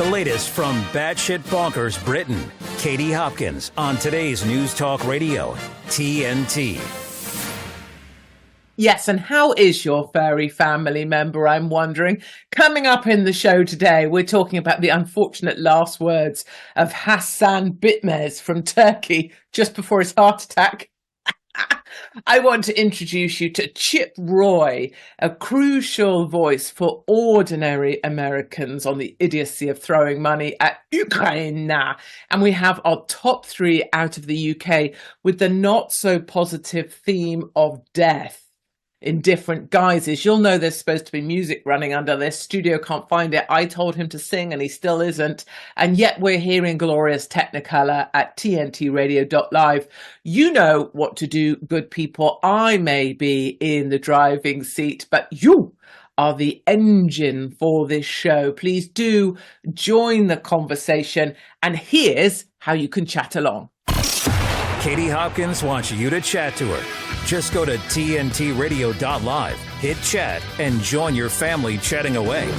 The latest from batshit bonkers Britain. Katie Hopkins on today's News Talk Radio, TNT. Yes, and how is your furry family member, I'm wondering? Coming up in the show today, we're talking about the unfortunate last words of Hassan Bitmez from Turkey just before his heart attack. I want to introduce you to Chip Roy, a crucial voice for ordinary Americans on the idiocy of throwing money at Ukraine. And we have our top three out of the UK with the not so positive theme of death in different guises. You'll know there's supposed to be music running under this. Studio can't find it. I told him to sing and he still isn't. And yet we're hearing glorious Technicolor at tntradio.live. You know what to do, good people. I may be in the driving seat, but you are the engine for this show. Please do join the conversation. And here's how you can chat along. Katie Hopkins wants you to chat to her. Just go to tntradio.live, hit chat, and join your family chatting away.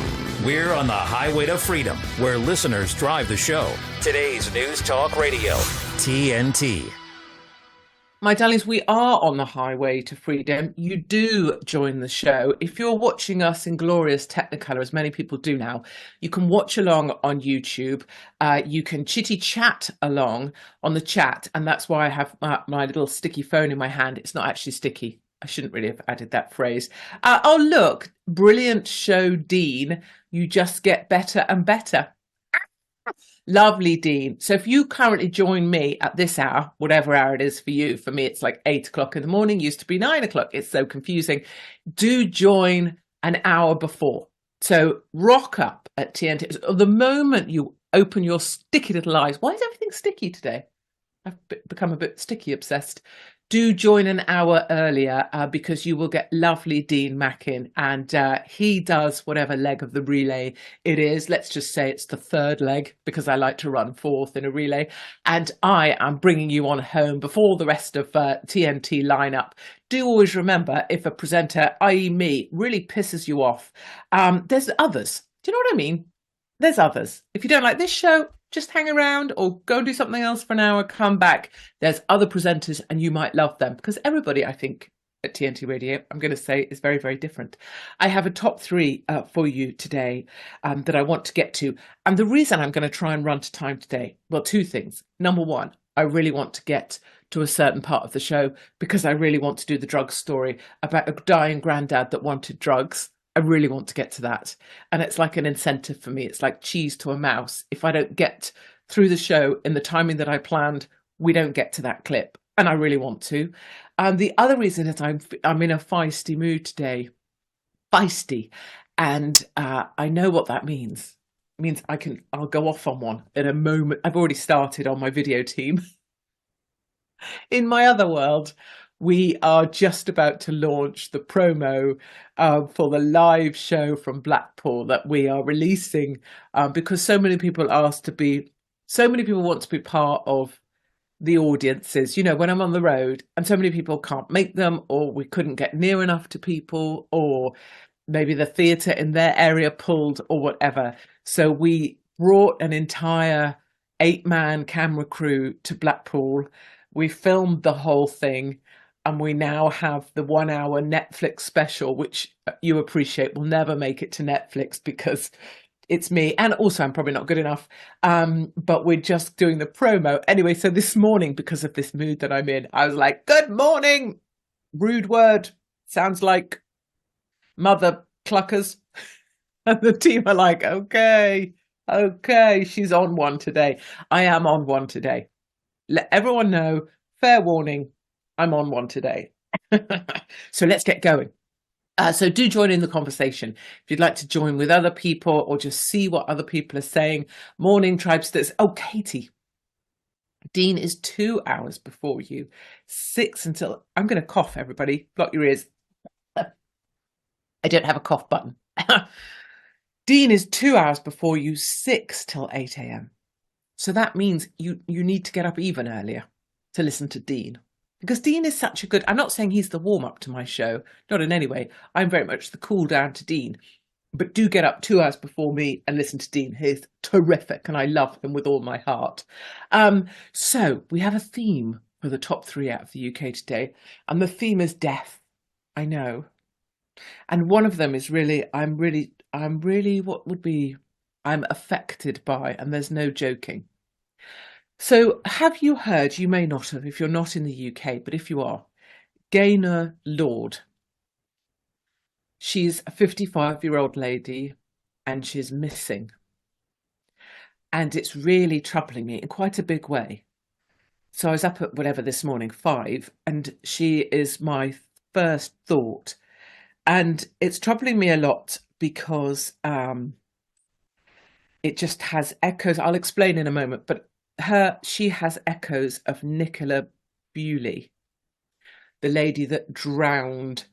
We're on the highway to freedom, where listeners drive the show. Today's News Talk Radio, TNT. My darlings, we are on the highway to freedom. You do join the show. If you're watching us in glorious Technicolor, as many people do now, you can watch along on YouTube. You can chitty chat along on the chat. And that's why I have my little sticky phone in my hand. It's not actually sticky. I shouldn't really have added that phrase. Oh, look, brilliant show, Dean. You just get better and better. Lovely, Dean. So if you currently join me at this hour, whatever hour it is for you, for me, it's like 8 o'clock in the morning, used to be 9 o'clock. It's so confusing. Do join an hour before. So rock up at TNT. The moment you open your sticky little eyes, why is everything sticky today? I've become a bit sticky obsessed. Do join an hour earlier because you will get lovely Dean Mackin, and he does whatever leg of the relay it is. Let's just say it's the third leg because I like to run fourth in a relay. And I am bringing you on home before the rest of TNT lineup. Do always remember, if a presenter, i.e. me, really pisses you off, there's others. Do you know what I mean? There's others. If you don't like this show, just hang around or go and do something else for an hour, come back. There's other presenters and you might love them because everybody, I think, at TNT Radio, I'm going to say, is very, very different. I have a top three for you today that I want to get to. And the reason I'm going to try and run to time today, well, two things. Number one, I really want to get to a certain part of the show because I really want to do the drug story about a dying granddad that wanted drugs. I really want to get to that. And it's like an incentive for me. It's like cheese to a mouse. If I don't get through the show in the timing that I planned, we don't get to that clip. And I really want to. The other reason is I'm in a feisty mood today. Feisty. And I know what that means. It means I'll go off on one in a moment. I've already started on my video team. In my other world, we are just about to launch the promo for the live show from Blackpool that we are releasing because so many people want to be part of the audiences. You know, when I'm on the road and so many people can't make them, or we couldn't get near enough to people, or maybe the theatre in their area pulled or whatever. So we brought an entire 8-man camera crew to Blackpool. We filmed the whole thing. And we now have the 1 hour Netflix special, which you appreciate will never make it to Netflix because it's me. And also I'm probably not good enough. But we're just doing the promo. Anyway, so this morning, because of this mood that I'm in, I was like, good morning. Rude word. Sounds like mother cluckers. And the team are like, okay, she's on one today. I am on one today. Let everyone know, fair warning. I'm on one today. So let's get going. So do join in the conversation. If you'd like to join with other people or just see what other people are saying. Morning, Tribesters. Oh, Katie. Dean is 2 hours before you. 6 until... I'm going to cough, everybody. Block your ears. I don't have a cough button. Dean is 2 hours before you, 6 till 8 a.m. So that means you need to get up even earlier to listen to Dean. Because Dean is such a good... I'm not saying he's the warm-up to my show. Not in any way. I'm very much the cool-down to Dean. But do get up 2 hours before me and listen to Dean. He's terrific and I love him with all my heart. So we have a theme for the top 3 out of the UK today, and the theme is death. I know. And one of them is really, I'm affected by, and there's no joking. So have you heard, you may not have if you're not in the UK, but if you are, Gaynor Lord. She's a 55-year-old lady and she's missing. And it's really troubling me in quite a big way. So I was up at whatever this morning, 5, and she is my first thought. And it's troubling me a lot because it just has echoes. I'll explain in a moment, but she has echoes of Nicola Bewley, the lady that drowned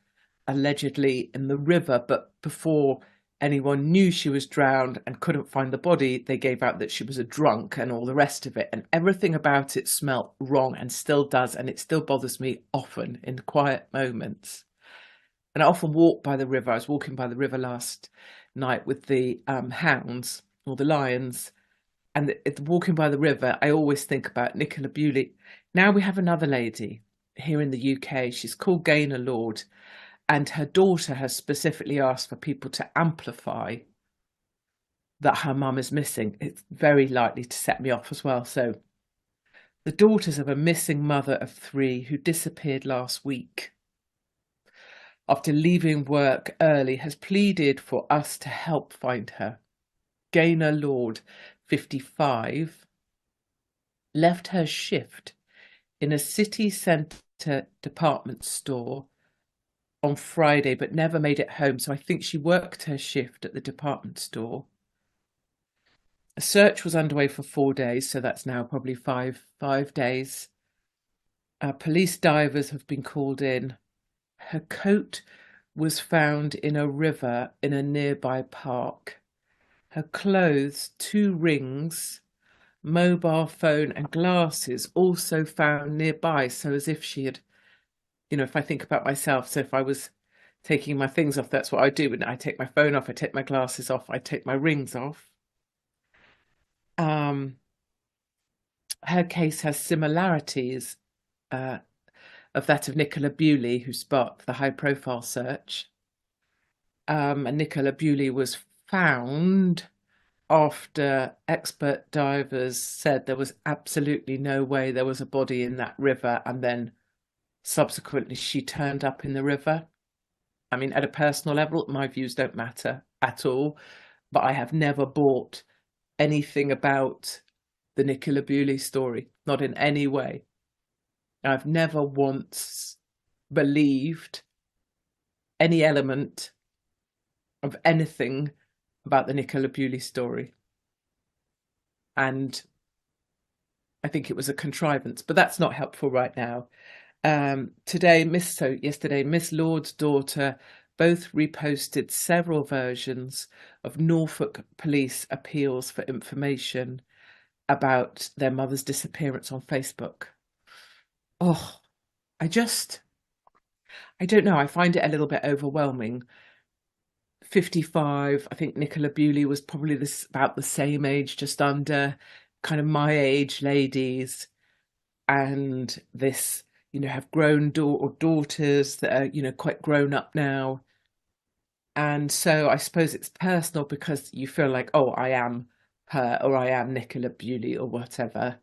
allegedly in the river, but before anyone knew she was drowned and couldn't find the body, they gave out that she was a drunk and all the rest of it. And everything about it smelt wrong and still does. And it still bothers me often in quiet moments. And I often walk by the river. I was walking by the river last night with the hounds or the lions. And walking by the river, I always think about Nicola Bewley. Now we have another lady here in the UK. She's called Gaynor Lord. And her daughter has specifically asked for people to amplify that her mum is missing. It's very likely to set me off as well. So the daughters of a missing mother of 3 who disappeared last week after leaving work early has pleaded for us to help find her. Gaynor Lord, 55, left her shift in a city centre department store on Friday, but never made it home. So I think she worked her shift at the department store. A search was underway for 4 days, so that's now probably five days. Police divers have been called in. Her coat was found in a river in a nearby park. Her clothes, 2 rings, mobile phone and glasses also found nearby. So as if she had, if I think about myself, so if I was taking my things off, that's what I do. And I take my phone off, I take my glasses off, I take my rings off. Her case has similarities of that of Nicola Bewley, who sparked the high-profile search. And Nicola Bewley was found after expert divers said there was absolutely no way there was a body in that river, and then subsequently she turned up in the river. I mean, at a personal level, my views don't matter at all, but I have never bought anything about the Nicola Bewley story, not in any way. I've never once believed any element of anything about the Nicola Bewley story. And I think it was a contrivance, but that's not helpful right now. Yesterday, Miss Lord's daughter both reposted several versions of Norfolk police appeals for information about their mother's disappearance on Facebook. Oh, I don't know. I find it a little bit overwhelming. 55, I think Nicola Bewley was probably about the same age, just under, kind of my age ladies. And this, have grown daughters that are, quite grown up now. And so I suppose it's personal because you feel like, oh, I am her, or I am Nicola Bewley, or whatever.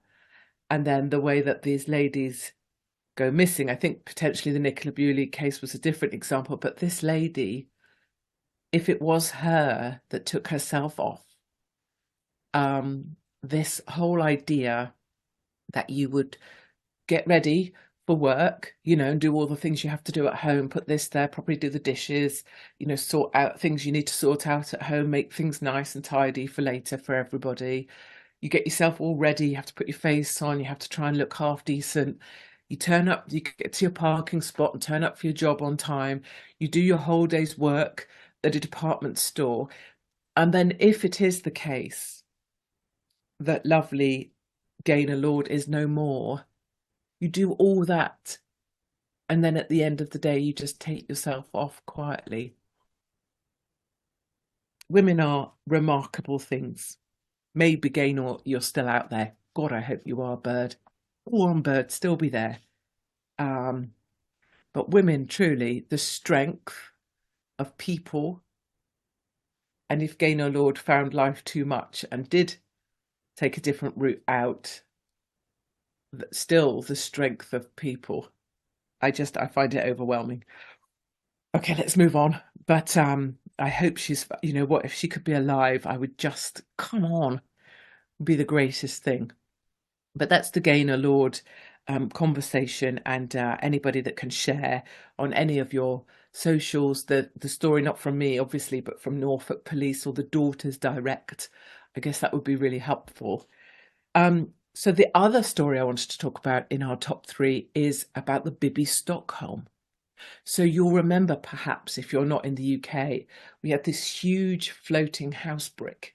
And then the way that these ladies go missing, I think potentially the Nicola Bewley case was a different example, but this lady, if it was her that took herself off, this whole idea that you would get ready for work, and do all the things you have to do at home, put this there, probably do the dishes, sort out things you need to sort out at home, make things nice and tidy for later for everybody. You get yourself all ready, you have to put your face on, you have to try and look half decent. You turn up, you get to your parking spot and turn up for your job on time. You do your whole day's work at a department store. And then if it is the case that lovely Gaynor Lord is no more, you do all that, and then at the end of the day, you just take yourself off quietly. women are remarkable things. Maybe Gaynor, you're still out there. God, I hope you are, Bird. Go on, Bird, still be there. But women, truly, the strength of people. And if Gaynor Lord found life too much and did take a different route out, still the strength of people. I find it overwhelming. Okay, let's move on. But I hope she's, you know what, if she could be alive, I would just, come on, be the greatest thing. But that's the Gaynor Lord conversation, and anybody that can share on any of your socials, the story, not from me, obviously, but from Norfolk Police or the Daughters Direct, I guess that would be really helpful. So the other story I wanted to talk about in our top 3 is about the Bibby Stockholm. So you'll remember, perhaps, if you're not in the UK, we had this huge floating house brick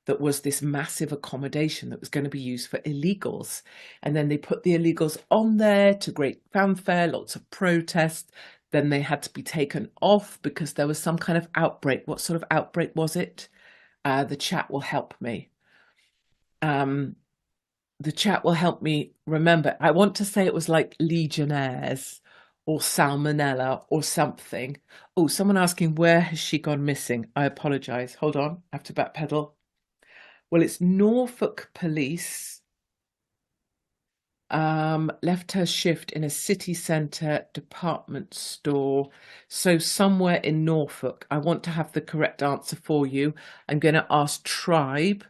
that was this massive accommodation that was going to be used for illegals. And then they put the illegals on there to great fanfare, lots of protest. Then they had to be taken off because there was some kind of outbreak. What sort of outbreak was it? The chat will help me. The chat will help me remember. I want to say it was like Legionnaires or Salmonella or something. Oh, someone asking, where has she gone missing? I apologise. Hold on, I have to backpedal. Well, it's Norfolk Police left her shift in a city centre department store. So somewhere in Norfolk. I want to have the correct answer for you. I'm going to ask Tribe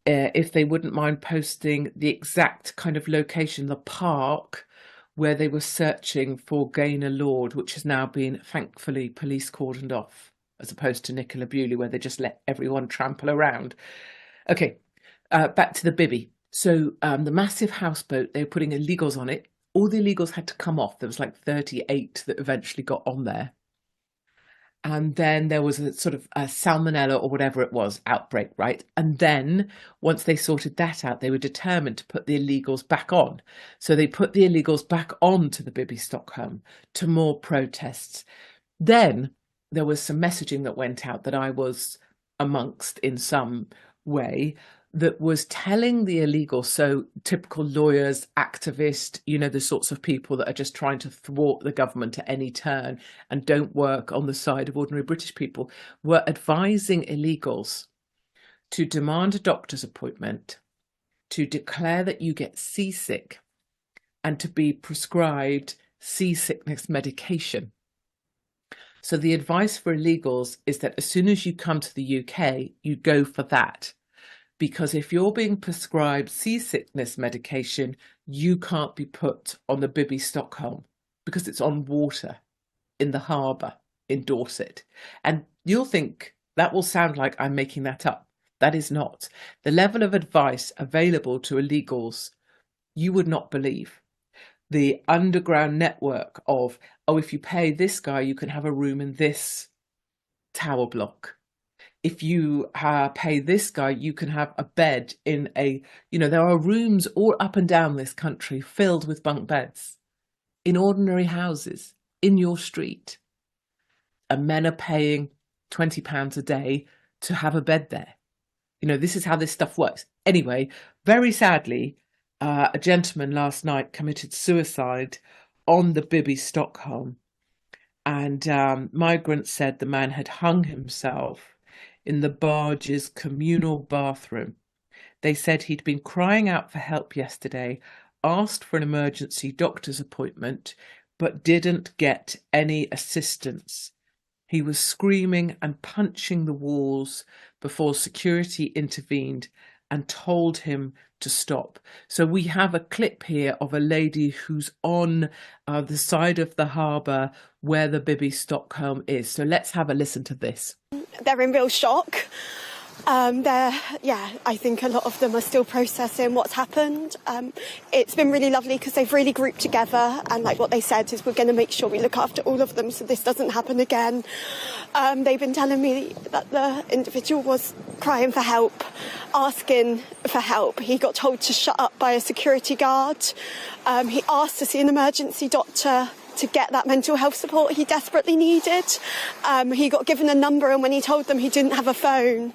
if they wouldn't mind posting the exact kind of location, the park where they were searching for Gaynor Lord, which has now been thankfully police cordoned off, as opposed to Nicola Bewley, where they just let everyone trample around. Okay, back to the Bibby. So the massive houseboat, they were putting illegals on it. All the illegals had to come off. There was like 38 that eventually got on there. And then there was a sort of a salmonella or whatever it was outbreak, right? And then once they sorted that out, they were determined to put the illegals back on. So they put the illegals back on to the Bibby Stockholm, to more protests. Then there was some messaging that went out that I was amongst in some way, that was telling the illegals, so typical lawyers, activists, you know, the sorts of people that are just trying to thwart the government at any turn and don't work on the side of ordinary British people, were advising illegals to demand a doctor's appointment, to declare that you get seasick, and to be prescribed seasickness medication. So the advice for illegals is that as soon as you come to the UK, you go for that. Because if you're being prescribed seasickness medication, you can't be put on the Bibby Stockholm because it's on water in the harbour in Dorset. And you'll think that will sound like I'm making that up. That is not. The level of advice available to illegals, you would not believe. The underground network of, oh, if you pay this guy, you can have a room in this tower block. If you pay this guy, you can have a bed in a, you know, there are rooms all up and down this country filled with bunk beds in ordinary houses in your street. And men are paying £20 a day to have a bed there. You know, this is how this stuff works. Anyway, very sadly, a gentleman last night committed suicide on the Bibby Stockholm. And migrants said the man had hung himself in the barge's communal bathroom. They said he'd been crying out for help yesterday, asked for an emergency doctor's appointment, but didn't get any assistance. He was screaming and punching the walls before security intervened and told him to stop. So we have a clip here of a lady who's on the side of the harbour where the Bibby Stockholm is. So let's have a listen to this. They're in real shock. I think a lot of them are still processing what's happened. It's been really lovely because they've really grouped together, and like what they said is we're going to make sure we look after all of them so this doesn't happen again. They've been telling me that the individual was crying for help, asking for help. He got told to shut up by a security guard. He asked to see an emergency doctor to get that mental health support he desperately needed. He got given a number, and when he told them he didn't have a phone,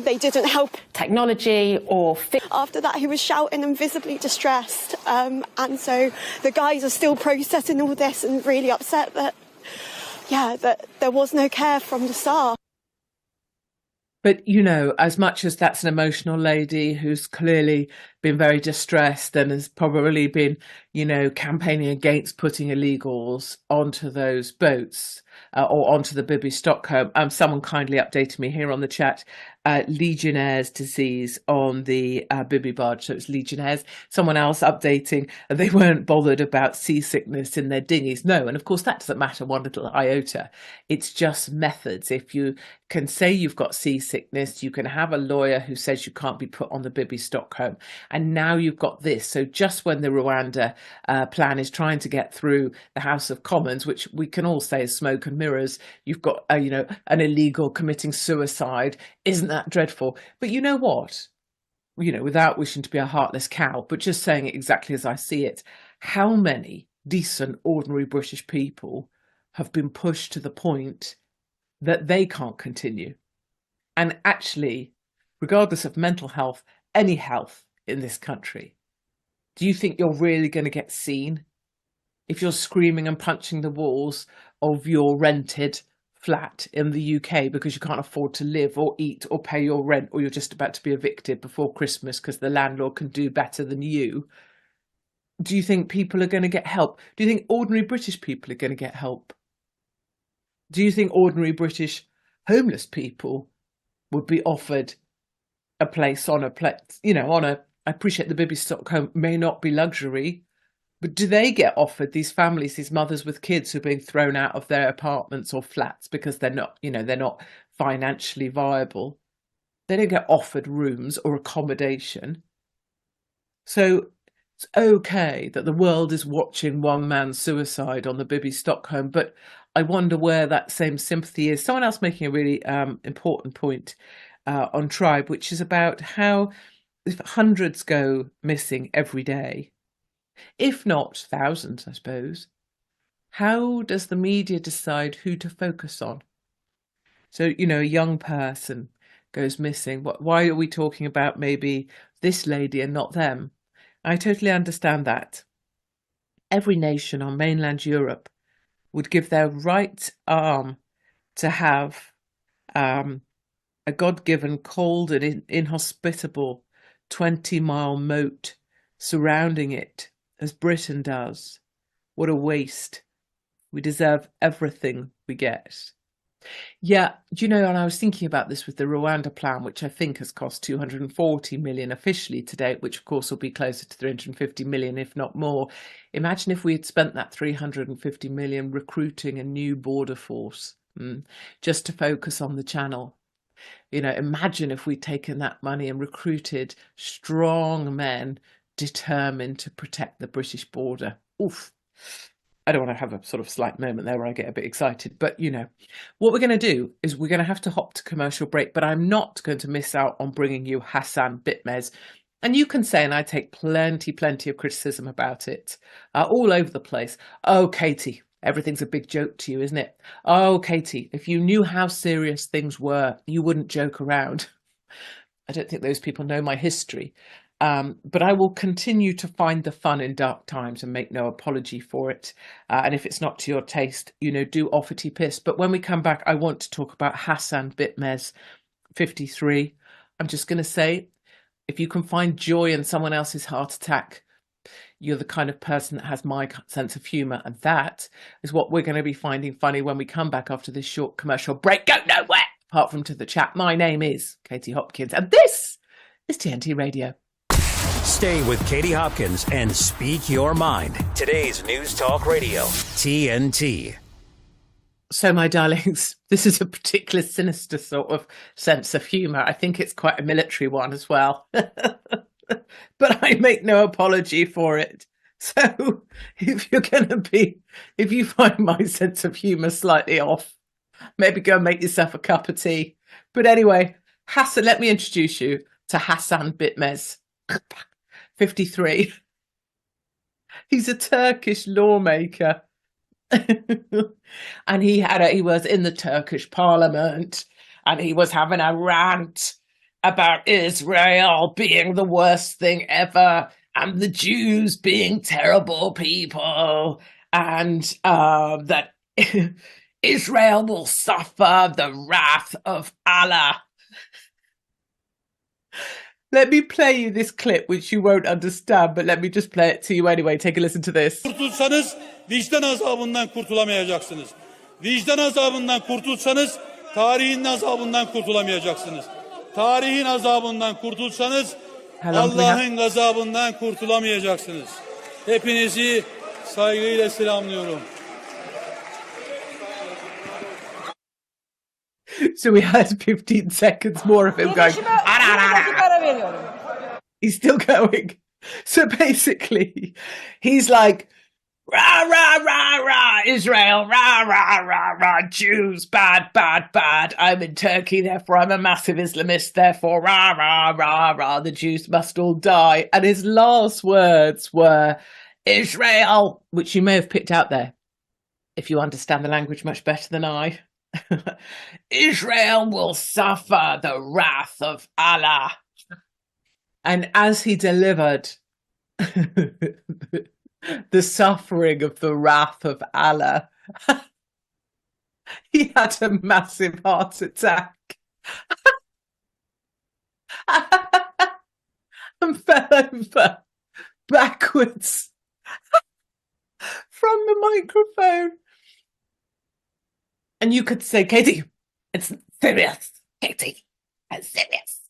they didn't help. Technology or... After that, he was shouting and visibly distressed. And so the guys are still processing all this and really upset that, that there was no care from the start. But, you know, as much as that's an emotional lady who's clearly been very distressed and has probably been, you know, campaigning against putting illegals onto those boats or onto the Bibi Stockholm, someone kindly updated me here on the chat, Legionnaire's disease on the Bibi barge. So it's Legionnaire's. Someone else updating, they weren't bothered about seasickness in their dinghies. No, and of course that doesn't matter one little iota. It's just methods. If you can say you've got seasickness, you can have a lawyer who says you can't be put on the Bibi Stockholm. And now you've got this. So just when the Rwanda plan is trying to get through the House of Commons, which we can all say is smoke and mirrors, you've got, you know, an illegal committing suicide. Isn't that dreadful? But you know what? You know, without wishing to be a heartless cow, but just saying it exactly as I see it, how many decent, ordinary British people have been pushed to the point that they can't continue? And actually, regardless of mental health, any health in this country, do you think you're really going to get seen if you're screaming and punching the walls of your rented flat in the UK because you can't afford to live or eat or pay your rent, or you're just about to be evicted before Christmas because the landlord can do better than you? Do you think people are going to get help? Do you think ordinary British people are going to get help? Do you think ordinary British homeless people would be offered a place on a place, you know, on a, I appreciate the Bibi Stockholm may not be luxury, but do they get offered, these families, these mothers with kids who are being thrown out of their apartments or flats because they're not, you know, they're not financially viable? They don't get offered rooms or accommodation. So it's okay that the world is watching one man's suicide on the Bibi Stockholm, but I wonder where that same sympathy is. Someone else making a really important point on Tribe, which is about how if hundreds go missing every day, if not thousands, I suppose, how does the media decide who to focus on? So, you know, a young person goes missing. Why are we talking about maybe this lady and not them? I totally understand that. Every nation on mainland Europe would give their right arm to have a God-given, cold and inhospitable 20-mile moat surrounding it, as Britain does. What a waste. We deserve everything we get. Yeah, you know, and I was thinking about this with the Rwanda plan, which I think has cost 240 million officially to date, which of course will be closer to 350 million, if not more. Imagine if we had spent that 350 million recruiting a new border force just to focus on the channel. You know, imagine if we'd taken that money and recruited strong men determined to protect the British border. Oof. I don't want to have a sort of slight moment there where I get a bit excited, but you know, what we're going to do is we're going to have to hop to commercial break, but I'm not going to miss out on bringing you Hassan Bitmez. And you can say, and I take plenty of criticism about it, all over the place. Oh, Katie, everything's a big joke to you, isn't it? Oh, Katie, if you knew how serious things were, you wouldn't joke around. I don't think those people know my history. But I will continue to find the fun in dark times and make no apology for it. And if it's not to your taste, you know, do offer to piss. But when we come back, I want to talk about Hassan Bitmez, 53. I'm just going to say, if you can find joy in someone else's heart attack, you're the kind of person that has my sense of humour. And that is what we're going to be finding funny when we come back after this short commercial break. Go nowhere, apart from to the chat. My name is Katie Hopkins, and this is TNT Radio. Stay with Katie Hopkins and speak your mind. Today's News Talk Radio, TNT. So, my darlings, this is a particular sinister sort of sense of humour. I think it's quite a military one as well. But I make no apology for it. So, if you find my sense of humour slightly off, maybe go and make yourself a cup of tea. But anyway, Hassan, let me introduce you to Hassan Bitmez. 53. He's a Turkish lawmaker And he was in the Turkish parliament and he was having a rant about Israel being the worst thing ever and the Jews being terrible people, and that Israel will suffer the wrath of Allah. Let me play you this clip, which you won't understand, but let me just play it to you anyway. Take a listen to this. Kurtulsanız vicdan azabından kurtulamayacaksınız. Vicdan azabından kurtulsanız tarihin azabından kurtulamayacaksınız. Tarihin azabından kurtulsanız Allah'ın gazabından kurtulamayacaksınız. Hepinizi saygıyla selamlıyorum. So we had 15 seconds more of him going. He's still going. So basically, he's like, rah, rah, rah, rah, Israel, rah, rah, rah, rah, Jews, bad, bad, bad. I'm in Turkey, therefore I'm a massive Islamist, therefore rah, rah, rah, rah, the Jews must all die. And his last words were, Israel, which you may have picked out there, if you understand the language much better than I. Israel will suffer the wrath of Allah. And as he delivered the suffering of the wrath of Allah, he had a massive heart attack and fell over backwards from the microphone. And you could say, Katie, it's serious. Katie, it's serious.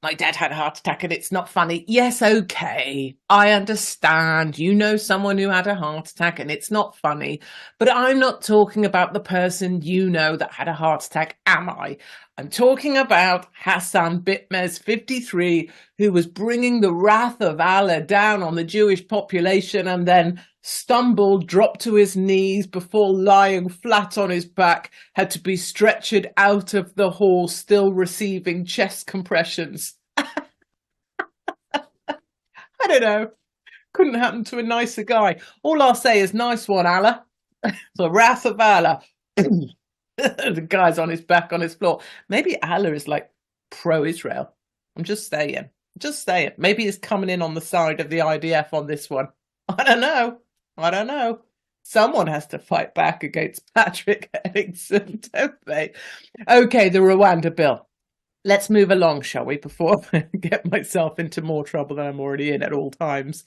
My dad had a heart attack and it's not funny. Yes, okay. I understand. You know someone who had a heart attack and it's not funny. But I'm not talking about the person you know that had a heart attack, am I? I'm talking about Hassan Bitmez, 53, who was bringing the wrath of Allah down on the Jewish population and then stumbled, dropped to his knees before lying flat on his back, had to be stretchered out of the hall, still receiving chest compressions. I don't know. Couldn't happen to a nicer guy. All I'll say is, nice one, Allah. The wrath of Allah. The guy's on his back on his floor. Maybe Allah is like pro-Israel. I'm just saying. Just saying. Maybe he's coming in on the side of the IDF on this one. I don't know. Someone has to fight back against Patrick Henningsen, don't they? Okay, the Rwanda bill. Let's move along, shall we, before I get myself into more trouble than I'm already in at all times.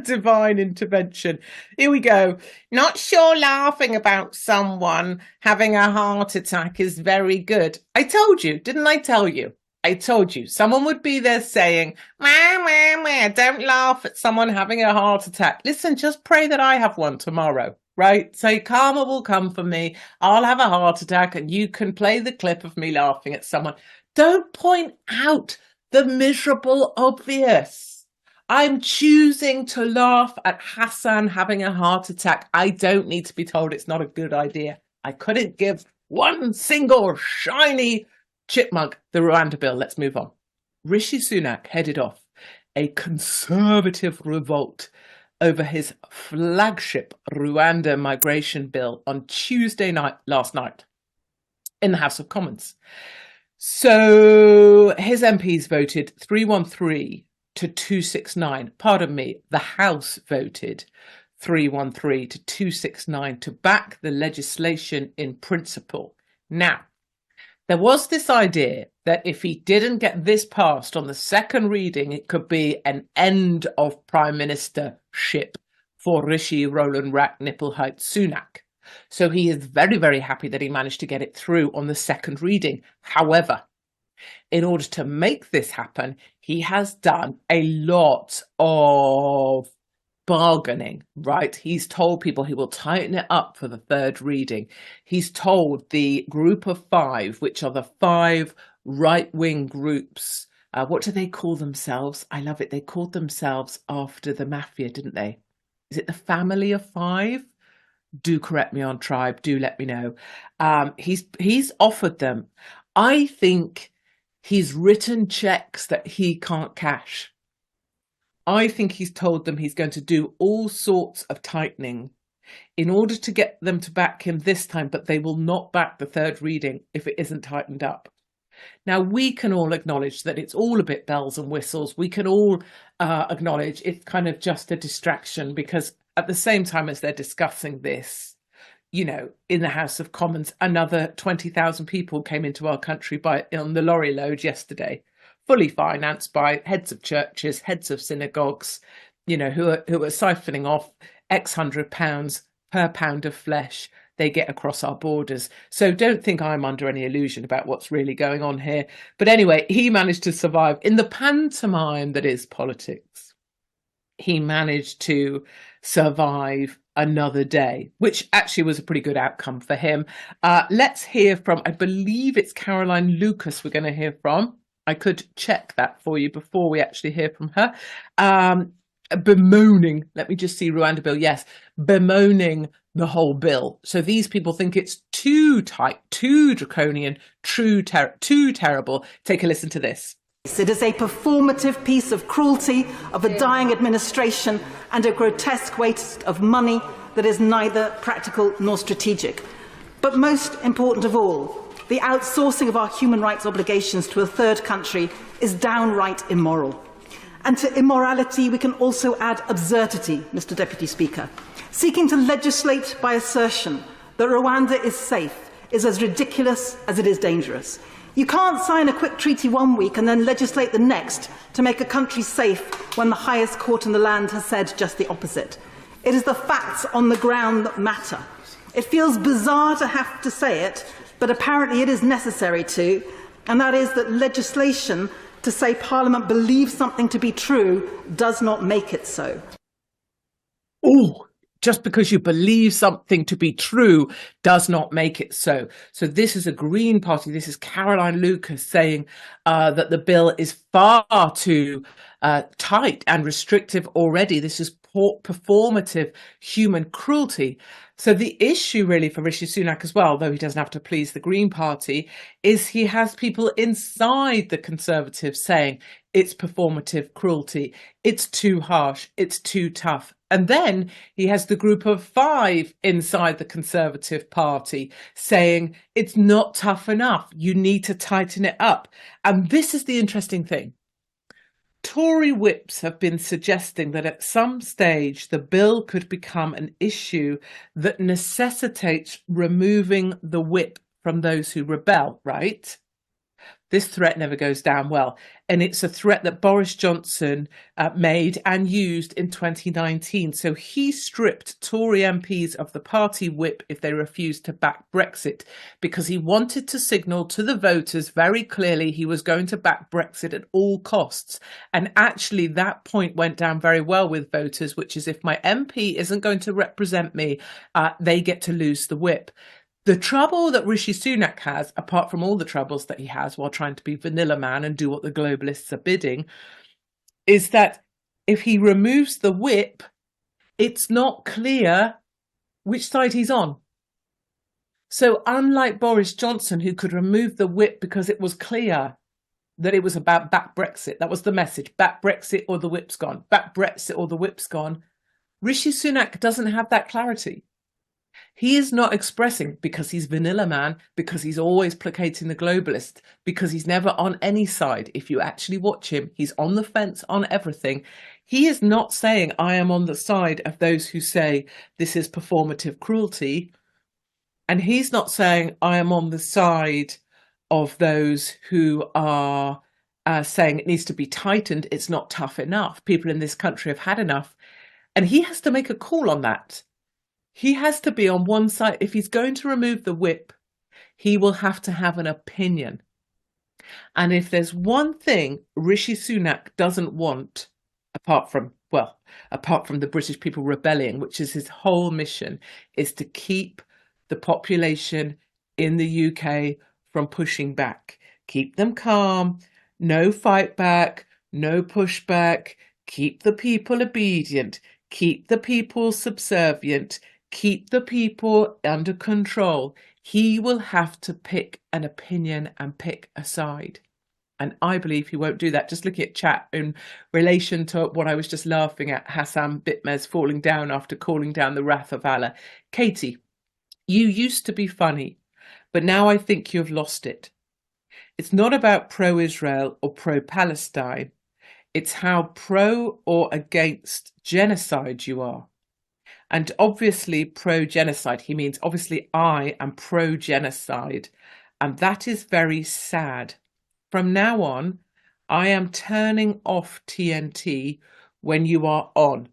Divine intervention. Here we go. Not sure laughing about someone having a heart attack is very good. I told you, didn't I tell you? I told you. Someone would be there saying, don't laugh at someone having a heart attack. Listen, just pray that I have one tomorrow. Right? Say, karma will come for me. I'll have a heart attack and you can play the clip of me laughing at someone. Don't point out the miserable obvious. I'm choosing to laugh at Hassan having a heart attack. I don't need to be told it's not a good idea. I couldn't give one single shiny chipmunk the Rwanda bill. Let's move on. Rishi Sunak headed off a conservative revolt over his flagship Rwanda migration bill on Tuesday night, last night, in the House of Commons. So his MPs voted 313 to 269. Pardon me, the House voted 313 to 269 to back the legislation in principle. Now, there was this idea that if he didn't get this passed on the second reading, it could be an end of prime ministership for Rishi Roland Racknipplehite Sunak. So he is very, very happy that he managed to get it through on the second reading. However, in order to make this happen, he has done a lot of bargaining, right? He's told people he will tighten it up for the third reading. He's told the group of five, which are the five right-wing groups, what do they call themselves? I love it. They called themselves after the mafia, didn't they? Is it the Family of Five? Do correct me on Tribe. Do let me know. He's offered them. I think he's written checks that he can't cash. I think he's told them he's going to do all sorts of tightening in order to get them to back him this time, but they will not back the third reading if it isn't tightened up. Now, we can all acknowledge that it's all a bit bells and whistles. We can all acknowledge it's kind of just a distraction, because at the same time as they're discussing this, you know, in the House of Commons, another 20,000 people came into our country on the lorry load yesterday, fully financed by heads of churches, heads of synagogues, you know, who are siphoning off X £100 per pound of flesh they get across our borders. So don't think I'm under any illusion about what's really going on here. But anyway, he managed to survive in the pantomime that is politics. He managed to survive another day, which actually was a pretty good outcome for him. Let's hear from, I believe it's Caroline Lucas we're going to hear from. I could check that for you before we actually hear from her. Bemoaning, let me just see, Rwanda bill, yes, bemoaning the whole bill. So these people think it's too tight, too draconian, too terrible. Take a listen to this. It is a performative piece of cruelty of a dying administration and a grotesque waste of money that is neither practical nor strategic. But most important of all, the outsourcing of our human rights obligations to a third country is downright immoral. And to immorality, we can also add absurdity, Mr. Deputy Speaker. Seeking to legislate by assertion that Rwanda is safe is as ridiculous as it is dangerous. You can't sign a quick treaty one week and then legislate the next to make a country safe when the highest court in the land has said just the opposite. It is the facts on the ground that matter. It feels bizarre to have to say it, but apparently it is necessary to, and that is that legislation to say Parliament believes something to be true does not make it so. Oh, just because you believe something to be true does not make it so. So this is a Green Party. This is Caroline Lucas saying that the bill is far too tight and restrictive already. This is performative human cruelty. So the issue really for Rishi Sunak as well, though he doesn't have to please the Green Party, is he has people inside the Conservatives saying it's performative cruelty, it's too harsh, it's too tough. And then he has the group of 5 inside the Conservative Party saying it's not tough enough, you need to tighten it up. And this is the interesting thing. Tory whips have been suggesting that at some stage the bill could become an issue that necessitates removing the whip from those who rebel, right? This threat never goes down well. And it's a threat that Boris Johnson made and used in 2019. So he stripped Tory MPs of the party whip if they refused to back Brexit, because he wanted to signal to the voters very clearly he was going to back Brexit at all costs. And actually that point went down very well with voters, which is if my MP isn't going to represent me, they get to lose the whip. The trouble that Rishi Sunak has, apart from all the troubles that he has while trying to be vanilla man and do what the globalists are bidding, is that if he removes the whip, it's not clear which side he's on. So unlike Boris Johnson, who could remove the whip because it was clear that it was about back Brexit, that was the message, back Brexit or the whip's gone, back Brexit or the whip's gone, Rishi Sunak doesn't have that clarity. He is not expressing, because he's vanilla man, because he's always placating the globalist, because he's never on any side. If you actually watch him, he's on the fence on everything. He is not saying, I am on the side of those who say this is performative cruelty. And he's not saying, I am on the side of those who are saying it needs to be tightened. It's not tough enough. People in this country have had enough. And he has to make a call on that. He has to be on one side. If he's going to remove the whip, he will have to have an opinion. And if there's one thing Rishi Sunak doesn't want, apart from the British people rebelling, which is his whole mission, is to keep the population in the UK from pushing back. Keep them calm, no fight back, no pushback, keep the people obedient, keep the people subservient, keep the people under control. He will have to pick an opinion and pick a side. And I believe he won't do that. Just looking at chat in relation to what I was just laughing at, Hassan Bitmez falling down after calling down the wrath of Allah. Katie, you used to be funny, but now I think you've lost it. It's not about pro-Israel or pro-Palestine. It's how pro or against genocide you are. And obviously pro-genocide, he means obviously I am pro-genocide. And that is very sad. From now on, I am turning off TNT when you are on.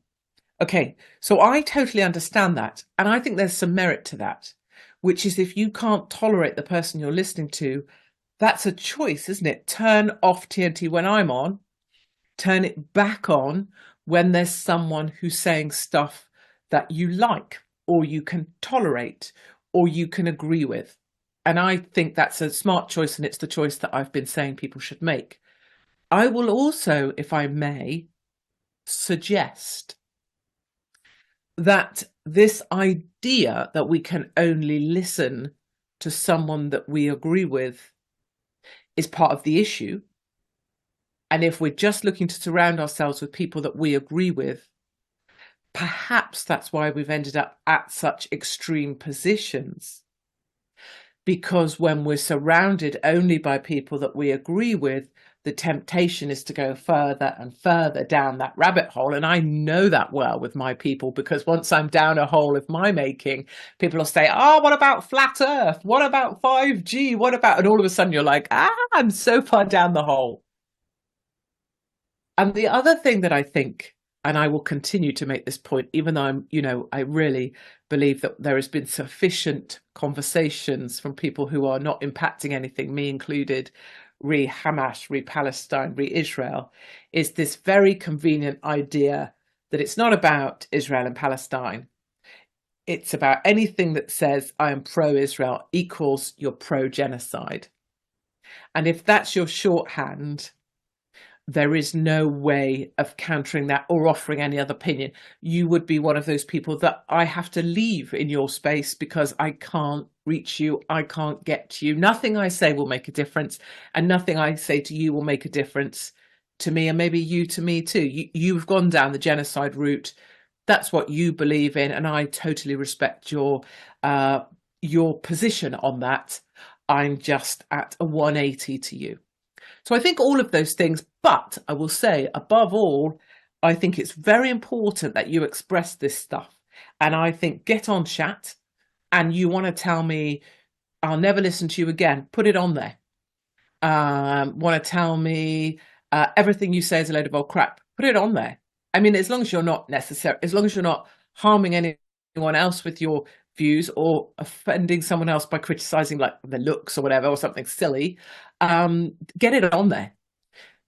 Okay, so I totally understand that. And I think there's some merit to that, which is if you can't tolerate the person you're listening to, that's a choice, isn't it? Turn off TNT when I'm on, turn it back on when there's someone who's saying stuff that you like, or you can tolerate, or you can agree with. And I think that's a smart choice, and it's the choice that I've been saying people should make. I will also, if I may, suggest that this idea that we can only listen to someone that we agree with is part of the issue. And if we're just looking to surround ourselves with people that we agree with, perhaps that's why we've ended up at such extreme positions. Because when we're surrounded only by people that we agree with, the temptation is to go further and further down that rabbit hole. And I know that well with my people, because once I'm down a hole of my making, people will say, oh, what about flat earth? What about 5G? What about, and all of a sudden you're like, I'm so far down the hole. And the other thing that I think, and I will continue to make this point, even though I really believe that there has been sufficient conversations from people who are not impacting anything, me included, re Hamas, re Palestine, re Israel, is this very convenient idea that it's not about Israel and Palestine. It's about anything that says I am pro-Israel equals you're pro-genocide. And if that's your shorthand, there is no way of countering that or offering any other opinion. You would be one of those people that I have to leave in your space because I can't reach you. I can't get to you. Nothing I say will make a difference, and nothing I say to you will make a difference to me, and maybe you to me too. You've gone down the genocide route. That's what you believe in, and I totally respect your position on that. I'm just at a 180 to you. So I think all of those things, but I will say above all, I think it's very important that you express this stuff. And I think get on chat, and you want to tell me, I'll never listen to you again, put it on there. Want to tell me everything you say is a load of old crap, put it on there. I mean, as long as you're not harming anyone else with your views or offending someone else by criticizing like their looks or whatever, or something silly, get it on there,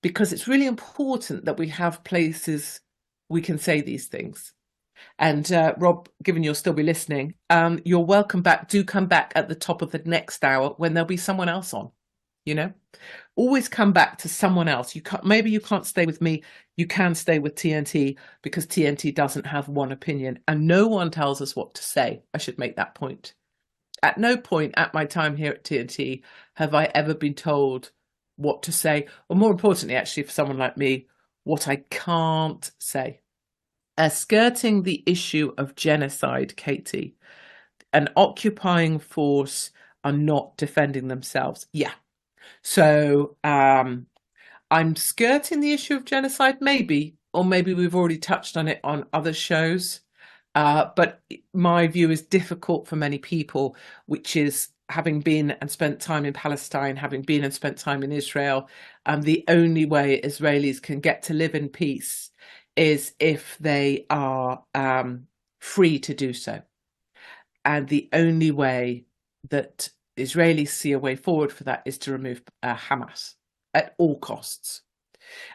because it's really important that we have places we can say these things. And Rob, given you'll still be listening, you're welcome back. Do come back at the top of the next hour when there'll be someone else on. Always come back to someone else. Maybe you can't stay with me. You can stay with TNT, because TNT doesn't have one opinion, and no one tells us what to say. I should make that point. At no point at my time here at TNT have I ever been told what to say, or more importantly, actually, for someone like me, what I can't say. Skirting the issue of genocide, Katie, an occupying force are not defending themselves. Yeah. So I'm skirting the issue of genocide, maybe, or maybe we've already touched on it on other shows. But my view is difficult for many people, which is having been and spent time in Palestine, having been and spent time in Israel. The only way Israelis can get to live in peace is if they are free to do so. And the only way that Israelis see a way forward for that is to remove Hamas at all costs.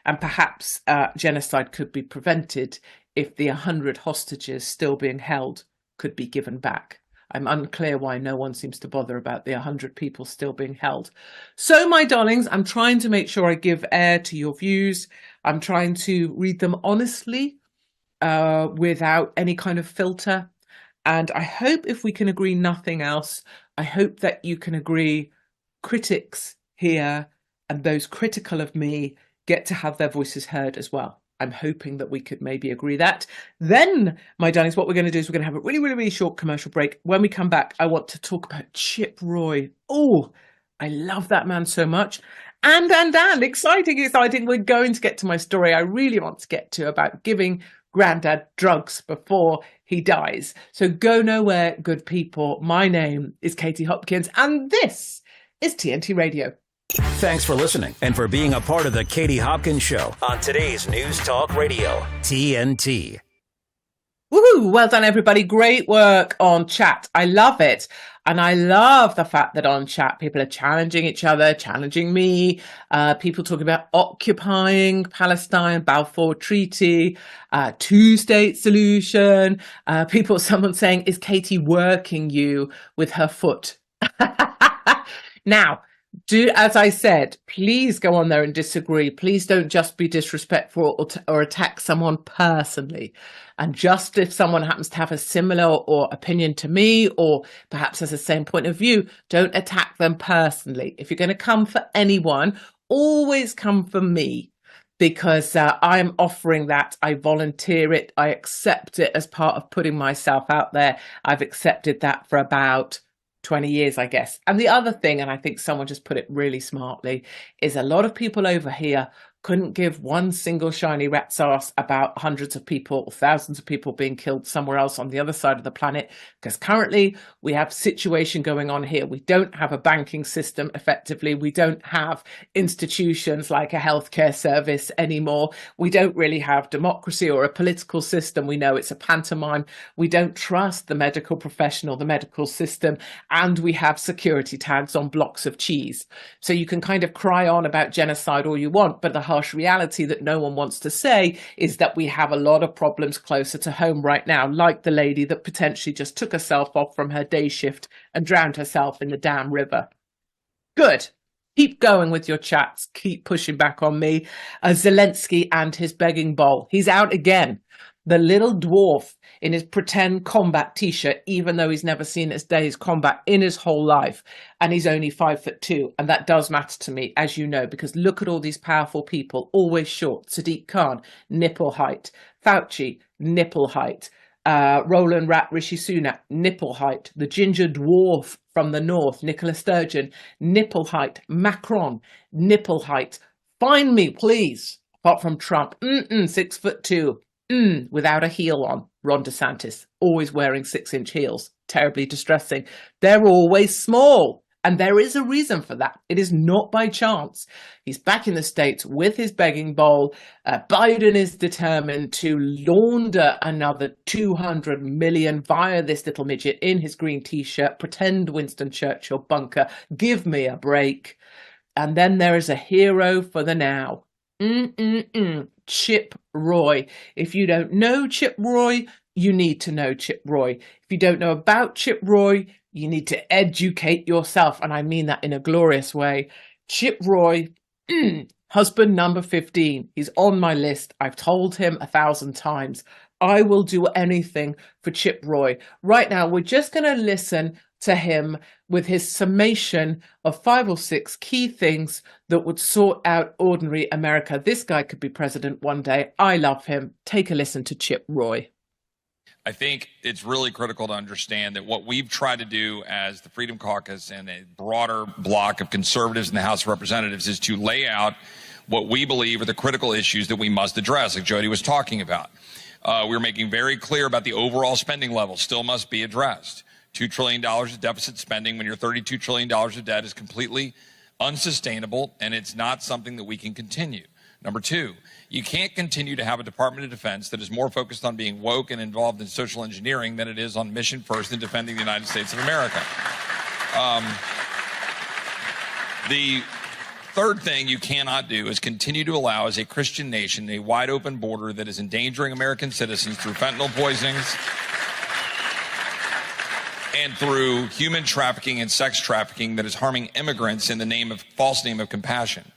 And perhaps genocide could be prevented if the 100 hostages still being held could be given back. I'm unclear why no one seems to bother about the 100 people still being held. So, my darlings, I'm trying to make sure I give air to your views. I'm trying to read them honestly, without any kind of filter. And I hope, if we can agree nothing else, I hope that you can agree critics here and those critical of me get to have their voices heard as well. I'm hoping that we could maybe agree that. Then, my darlings, what we're going to do is we're going to have a really, really, really short commercial break. When we come back, I want to talk about Chip Roy. Oh, I love that man so much. And, exciting. We're going to get to my story I really want to get to about giving Grandad drugs before he dies. So go nowhere, good people. My name is Katie Hopkins, and this is TNT Radio. Thanks for listening and for being a part of the Katie Hopkins Show on today's News Talk Radio, TNT. Woohoo! Well done, everybody. Great work on chat. I love it. And I love the fact that on chat, people are challenging each other, challenging me. People talking about occupying Palestine, Balfour Treaty, two-state solution. Someone saying, is Katie working you with her foot? Now, do as I said, please go on there and disagree. Please don't just be disrespectful or attack someone personally. And just if someone happens to have a similar or opinion to me, or perhaps has the same point of view, don't attack them personally. If you're going to come for anyone, always come for me, because I'm offering that. I volunteer it. I accept it as part of putting myself out there. I've accepted that for about 20 years, I guess. And the other thing, and I think someone just put it really smartly, is a lot of people over here couldn't give one single shiny rat's ass about hundreds of people or thousands of people being killed somewhere else on the other side of the planet, because currently we have a situation going on here. We don't have a banking system effectively. We don't have institutions like a healthcare service anymore. We don't really have democracy or a political system. We know it's a pantomime. We don't trust the medical professional, the medical system, and we have security tags on blocks of cheese. So you can kind of cry on about genocide all you want, but the harsh reality that no one wants to say is that we have a lot of problems closer to home right now, like the lady that potentially just took herself off from her day shift and drowned herself in the damn river. Good. Keep going with your chats. Keep pushing back on me. Zelensky and his begging bowl. He's out again. The little dwarf in his pretend combat t-shirt, even though he's never seen his day's combat in his whole life. And he's only 5'2". And that does matter to me, as you know, because look at all these powerful people, always short. Sadiq Khan, nipple height. Fauci, nipple height. Roland Rat Rishi Sunak, nipple height. The ginger dwarf from the north, Nicola Sturgeon, nipple height. Macron, nipple height. Find me, please. Apart from Trump, 6'2". Without a heel on. Ron DeSantis, always wearing 6-inch heels. Terribly distressing. They're always small. And there is a reason for that. It is not by chance. He's back in the States with his begging bowl. Biden is determined to launder another 200 million via this little midget in his green t-shirt. Pretend Winston Churchill bunker. Give me a break. And then there is a hero for the now. Chip Roy. If you don't know Chip Roy, you need to know Chip Roy. If you don't know about Chip Roy, you need to educate yourself. And I mean that in a glorious way. Chip Roy, husband number 15. He's on my list. I've told him 1,000 times. I will do anything for Chip Roy. Right now, we're just going to listen to him with his summation of 5 or 6 key things that would sort out ordinary America. This guy could be president one day. I love him. Take a listen to Chip Roy. I think it's really critical to understand that what we've tried to do as the Freedom Caucus and a broader bloc of conservatives in the House of Representatives is to lay out what we believe are the critical issues that we must address, like Jody was talking about. We're making very clear about the overall spending level still must be addressed. $2 trillion of deficit spending when you're $32 trillion of debt is completely unsustainable, and it's not something that we can continue. Number 2, you can't continue to have a Department of Defense that is more focused on being woke and involved in social engineering than it is on mission first and defending the United States of America. The third thing you cannot do is continue to allow, as a Christian nation, a wide open border that is endangering American citizens through fentanyl poisonings and through human trafficking and sex trafficking that is harming immigrants in the false name of compassion.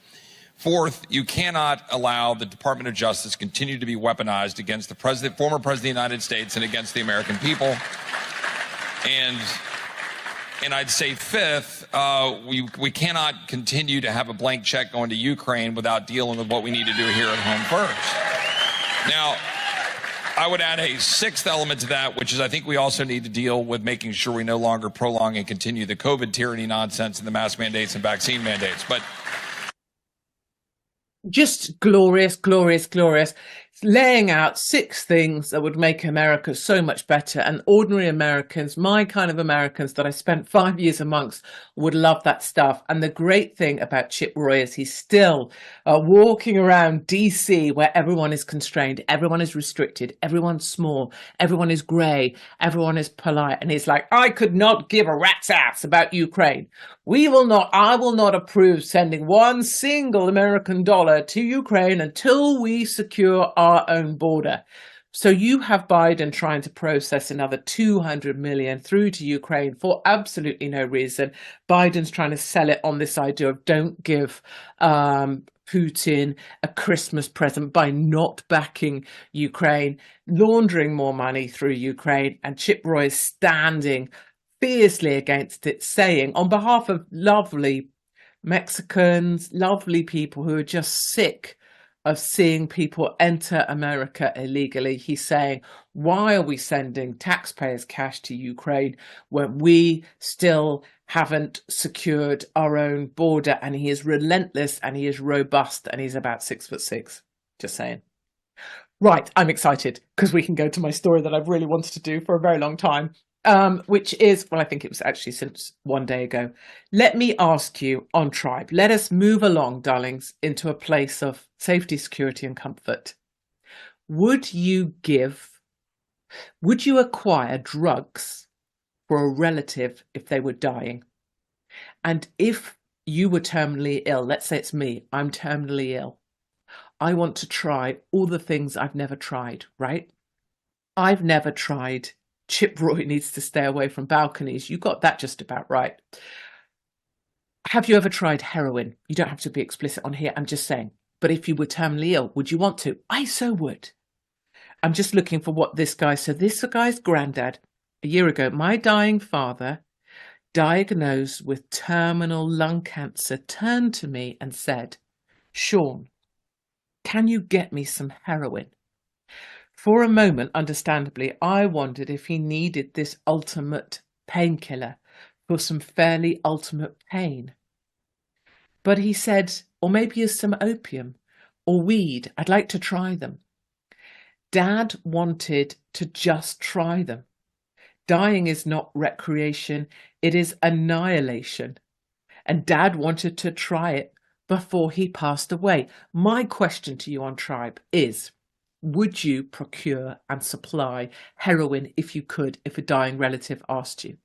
Fourth, you cannot allow the Department of Justice continue to be weaponized against the former president of the United States and against the American people. And And I'd say fifth, we cannot continue to have a blank check going to Ukraine without dealing with what we need to do here at home first. Now, I would add a sixth element to that, which is I think we also need to deal with making sure we no longer prolong and continue the COVID tyranny nonsense and the mask mandates and vaccine mandates. But just glorious, glorious, glorious. Laying out 6 things that would make America so much better. And ordinary Americans, my kind of Americans that I spent 5 years amongst, would love that stuff. And the great thing about Chip Roy is he's still walking around DC where everyone is constrained, everyone is restricted, everyone's small, everyone is grey, everyone is polite. And he's like, I could not give a rat's ass about Ukraine. I will not approve sending one single American dollar to Ukraine until we secure our own border. So you have Biden trying to process another 200 million through to Ukraine for absolutely no reason. Biden's trying to sell it on this idea of don't give Putin a Christmas present by not backing Ukraine, laundering more money through Ukraine, and Chip Roy is standing fiercely against it, saying on behalf of lovely Mexicans, lovely people who are just sick of seeing people enter America illegally, he's saying, why are we sending taxpayers' cash to Ukraine when we still haven't secured our own border? And he is relentless and he is robust and he's about 6'6". Just saying. Right, I'm excited because we can go to my story that I've really wanted to do for a very long time. Which is, well, I think it was actually since one day ago. Let me ask you on Tribe, let us move along, darlings, into a place of safety, security and comfort. Would you acquire drugs for a relative if they were dying? And if you were terminally ill, let's say it's me, I'm terminally ill. I want to try all the things I've never tried, right? I've never tried Chip Roy needs to stay away from balconies. You got that just about right. Have you ever tried heroin? You don't have to be explicit on here. I'm just saying. But if you were terminally ill, would you want to? I so would. I'm just looking for what this guy said. This guy's granddad, a year ago, my dying father, diagnosed with terminal lung cancer, turned to me and said, Sean, can you get me some heroin? For a moment, understandably, I wondered if he needed this ultimate painkiller for some fairly ultimate pain. But he said, or maybe it's some opium or weed. I'd like to try them. Dad wanted to just try them. Dying is not recreation, it is annihilation. And Dad wanted to try it before he passed away. My question to you on Tribe is, would you procure and supply heroin if you could, if a dying relative asked you?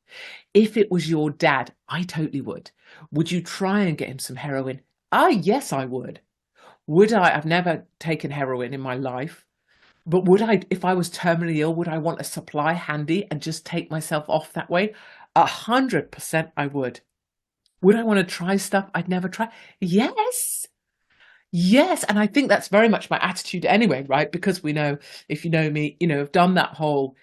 If it was your dad, I totally would. Would you try and get him some heroin? Yes, I would. Would I? I've never taken heroin in my life. But would I, if I was terminally ill, would I want a supply handy and just take myself off that way? 100% I would. Would I want to try stuff I'd never tried? Yes. Yes, and I think that's very much my attitude anyway, right? Because we know, if you know me, I've done that whole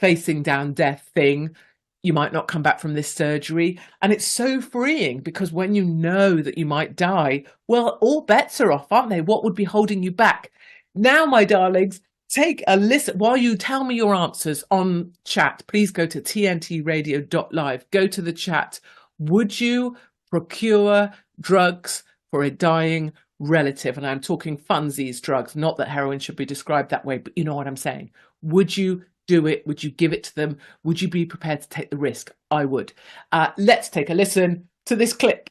facing down death thing. You might not come back from this surgery. And it's so freeing because when you know that you might die, well, all bets are off, aren't they? What would be holding you back? Now, my darlings, take a listen. While you tell me your answers on chat, please go to tntradio.live. Go to the chat. Would you procure drugs for a dying relative? And I'm talking funsies drugs, not that heroin should be described that way, but you know what I'm saying. Would you do it? Would you give it to them? Would you be prepared to take the risk? I would. Let's take a listen to this clip.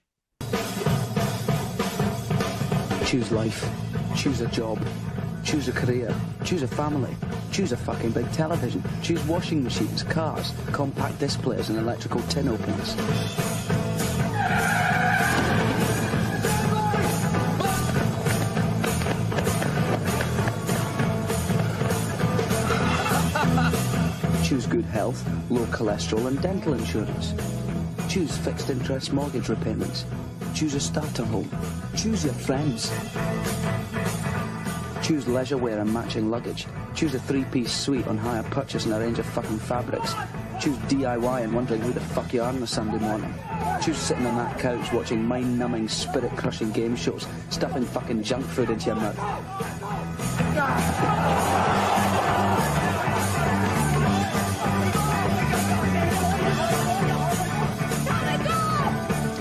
Choose life. Choose a job. Choose a career. Choose a family. Choose a fucking big television. Choose washing machines, cars, compact displays and electrical tin openers. Choose good health, low cholesterol and dental insurance. Choose fixed interest mortgage repayments. Choose a starter home. Choose your friends. Choose leisure wear and matching luggage. Choose a 3-piece suite on hire purchase and a range of fucking fabrics. Choose DIY and wondering who the fuck you are on a Sunday morning. Choose sitting on that couch watching mind-numbing, spirit-crushing game shows, stuffing fucking junk food into your mouth.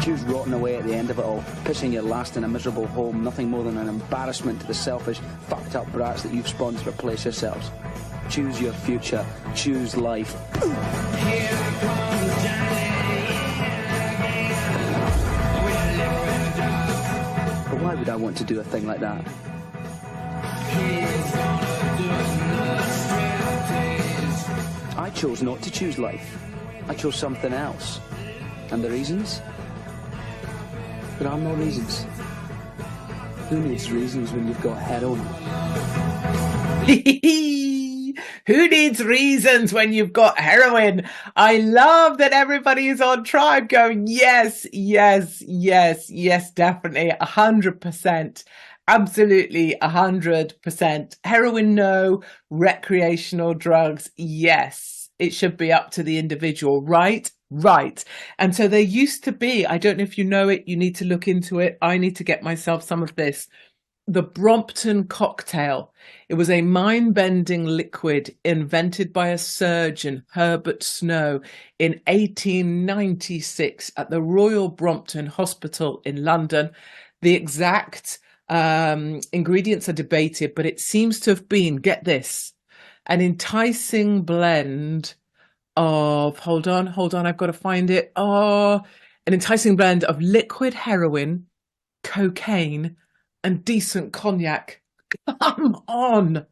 Choose rotting away at the end of it all, pissing your last in a miserable home, nothing more than an embarrassment to the selfish, fucked up brats that you've spawned to replace yourselves. Choose your future. Choose life. But why would I want to do a thing like that? I chose not to choose life. I chose something else. And the reasons? There are no reasons. Who needs reasons when you've got heroin? Who needs reasons when you've got heroin? I love that everybody is on Tribe going, yes, yes, yes, yes, definitely, 100%. Absolutely, 100%. Heroin, no. Recreational drugs, yes. It should be up to the individual, right? Right. And so there used to be, I don't know if you know it, you need to look into it. I need to get myself some of this. The Brompton cocktail. It was a mind-bending liquid invented by a surgeon, Herbert Snow, in 1896 at the Royal Brompton Hospital in London. The exact ingredients are debated, but it seems to have been, get this, an enticing blend of, hold on, I've got to find it. An enticing blend of liquid heroin, cocaine, and decent cognac. Come on.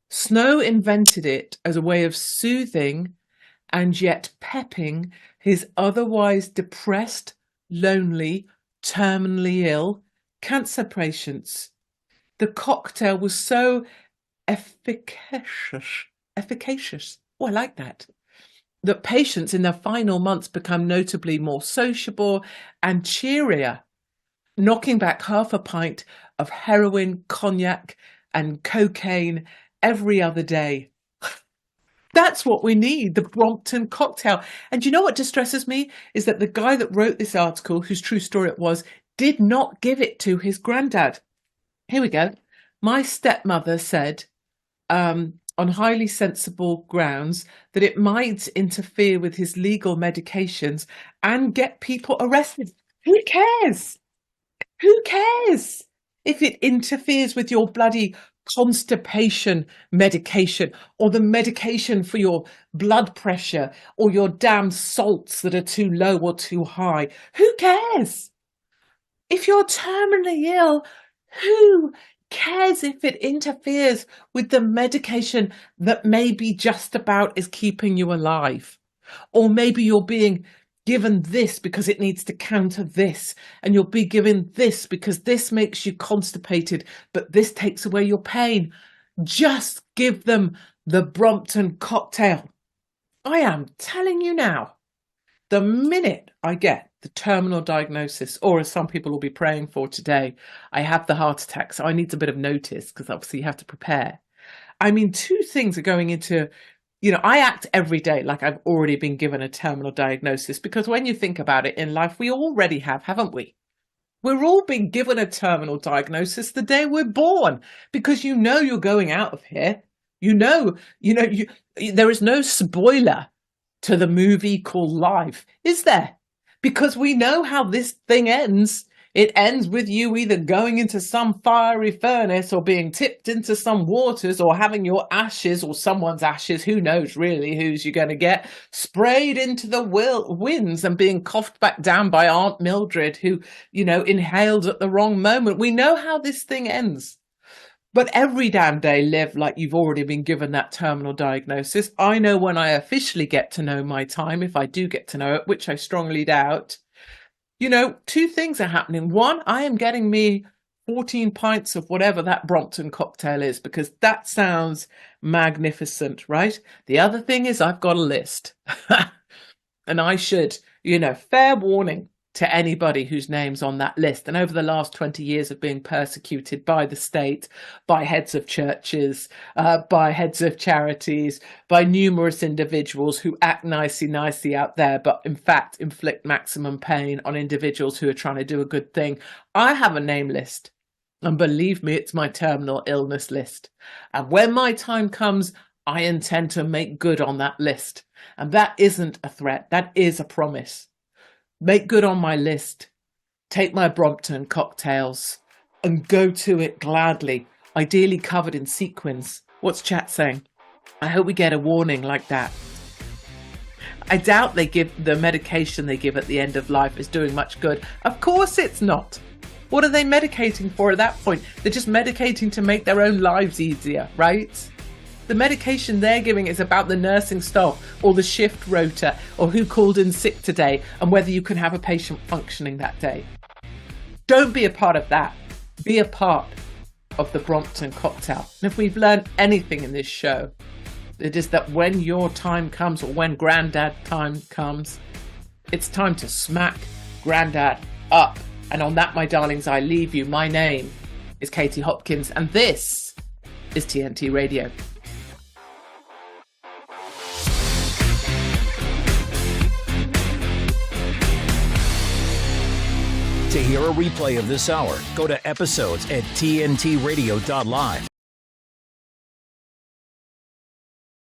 Snow invented it as a way of soothing and yet pepping his otherwise depressed, lonely, terminally ill cancer patients. The cocktail was so efficacious. Oh, I like that. That patients in their final months become notably more sociable and cheerier, knocking back half a pint of heroin, cognac, and cocaine every other day. That's what we need, the Brompton cocktail. And you know what distresses me is that the guy that wrote this article, whose true story it was, did not give it to his granddad. Here we go. My stepmother said, on highly sensible grounds, that it might interfere with his legal medications and get people arrested. Who cares? Who cares if it interferes with your bloody constipation medication or the medication for your blood pressure or your damn salts that are too low or too high? Who cares? If you're terminally ill, who cares if it interferes with the medication that maybe just about is keeping you alive? Or maybe you're being given this because it needs to counter this, and you'll be given this because this makes you constipated, but this takes away your pain. Just give them the Brompton cocktail. I am telling you now, the minute I get the terminal diagnosis, or as some people will be praying for today, I have the heart attack, so I need a bit of notice because obviously you have to prepare. I mean, two things are going into, I act every day like I've already been given a terminal diagnosis, because when you think about it in life, we already have, haven't we? We're all being given a terminal diagnosis the day we're born, because you're going out of here. There is no spoiler to the movie called life, is there? Because we know how this thing ends. It ends with you either going into some fiery furnace or being tipped into some waters or having your ashes or someone's ashes, who knows really whose you're going to get, sprayed into the winds and being coughed back down by Aunt Mildred, who, inhaled at the wrong moment. We know how this thing ends. But every damn day live like you've already been given that terminal diagnosis. I know when I officially get to know my time, if I do get to know it, which I strongly doubt, two things are happening. One, I am getting me 14 pints of whatever that Brompton cocktail is, because that sounds magnificent, right? The other thing is I've got a list. And I should, fair warning, to anybody whose name's on that list. And over the last 20 years of being persecuted by the state, by heads of churches, by heads of charities, by numerous individuals who act nicey out there, but in fact inflict maximum pain on individuals who are trying to do a good thing. I have a name list. And believe me, it's my terminal illness list. And when my time comes, I intend to make good on that list. And that isn't a threat. That is a promise. Make good on my list. Take my Brompton cocktails and go to it gladly, ideally covered in sequins. What's chat saying? I hope we get a warning like that. I doubt they give the medication they give at the end of life is doing much good. Of course it's not. What are they medicating for at that point? They're just medicating to make their own lives easier, right? The medication they're giving is about the nursing staff or the shift rota or who called in sick today and whether you can have a patient functioning that day. Don't be a part of that. Be a part of the Brompton cocktail. And if we've learned anything in this show, it is that when your time comes, or when Grandad time comes, it's time to smack Grandad up. And on that, my darlings, I leave you. My name is Katie Hopkins, and this is TNT Radio. To hear a replay of this hour, go to episodes at tntradio.live.